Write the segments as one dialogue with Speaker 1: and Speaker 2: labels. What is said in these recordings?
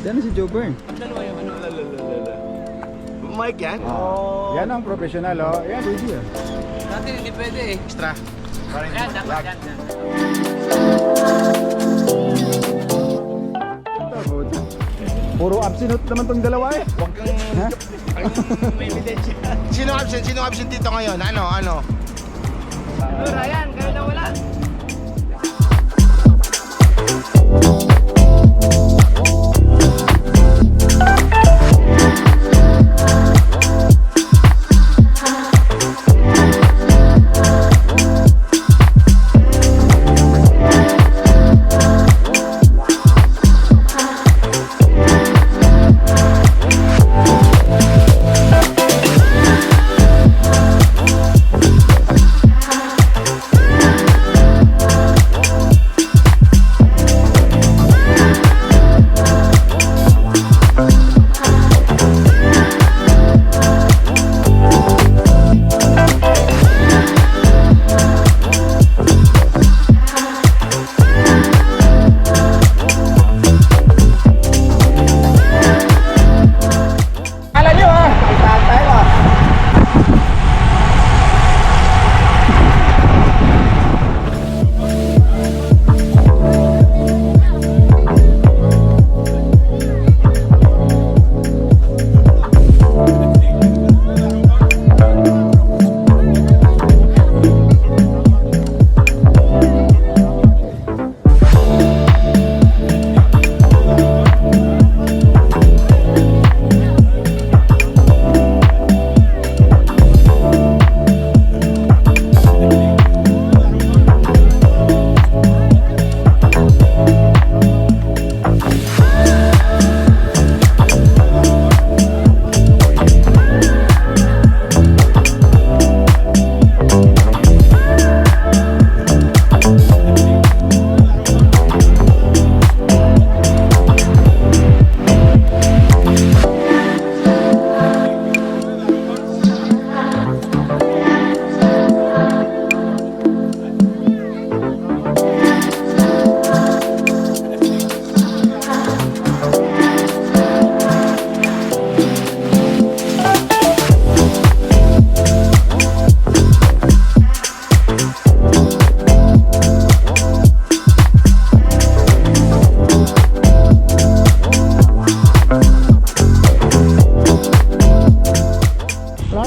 Speaker 1: Diyan na si Jobern.
Speaker 2: Ang dalawa yung ano. Mic yan?
Speaker 1: Oh. Yan ang professional, oh. Yan, pwede yan.
Speaker 2: Dati hindi pwede eh.
Speaker 3: Extra. Parang
Speaker 2: Yan, dapat yan.
Speaker 1: Puro absent naman tong dalawa eh.
Speaker 3: Huwag kang...
Speaker 2: May evidence.
Speaker 3: Sino absent? Sino absent dito ngayon? Ano?
Speaker 2: Ryan, kayo na wala.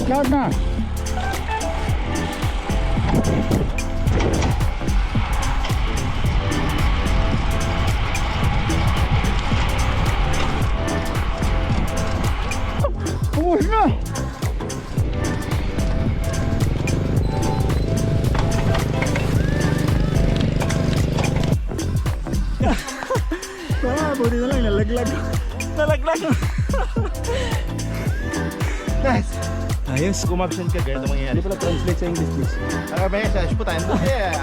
Speaker 1: Lahat na. Ubus na. Buti na lang, nalaglag.
Speaker 3: Nice.
Speaker 1: Ayos.
Speaker 3: Kung absent ka, ganito mangyayari.
Speaker 1: Hindi pala translate sa English, please.
Speaker 3: May message po tayo. Yeah.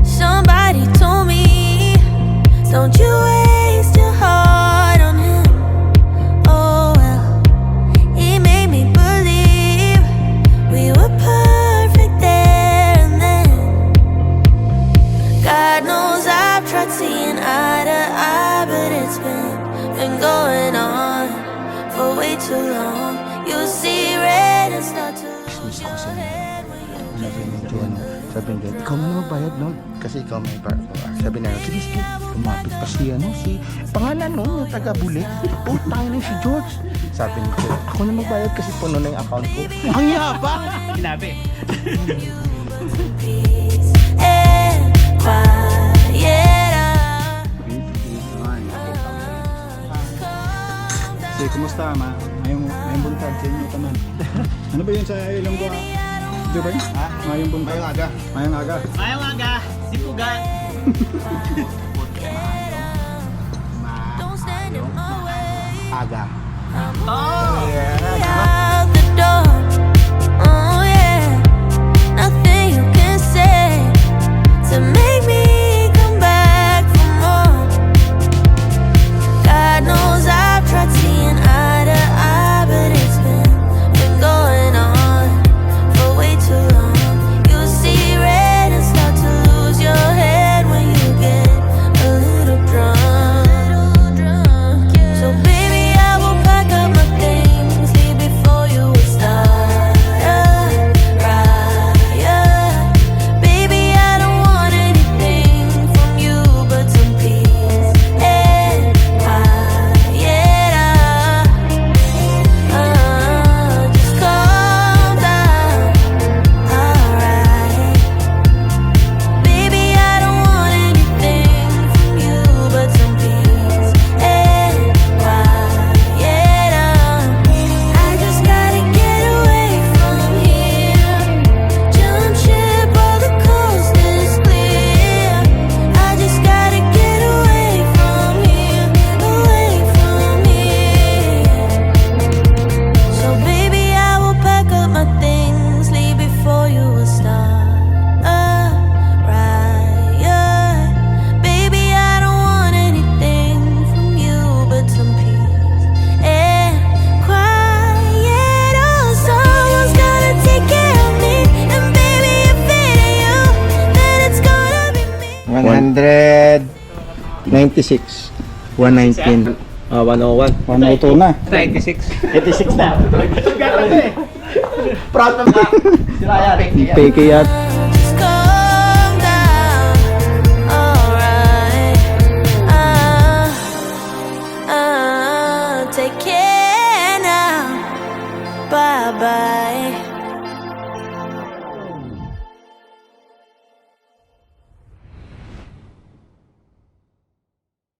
Speaker 4: Somebody told me, don't you waste your heart on him. Oh well, he made me believe we were perfect there and then. God knows I've tried seeing eye to eye, but it's been going on for way too long. You'll see red and start to lose your head when you
Speaker 3: Sabi niya, ikaw mo magbayad, no? Kasi ikaw may partner. Sabi niya, sige, lumapit pa si pangalan, no? Yung taga-bulik. Oh, tayo na si George. Sabi niya, ako na magbayad kasi puno na yung account ko. Ang yabang!
Speaker 2: Sinabi.
Speaker 1: Sige, kumusta ma? Ngayong buntag sa inyo taman. Ano ba yun sa Ilonggo? Jobern? Ha? Ngayong buntag.
Speaker 3: Ngayong aga.
Speaker 1: Ngayong aga.
Speaker 2: Mayong aga, sipugan.
Speaker 3: Aga.
Speaker 2: Oh!
Speaker 4: out the door.
Speaker 3: 196. 119.
Speaker 2: 101.
Speaker 1: 102 na.
Speaker 2: 86 na.
Speaker 3: Proud of that. Sila yan.
Speaker 1: Peke yat.
Speaker 4: Just calm down, alright. Take care now. Bye bye.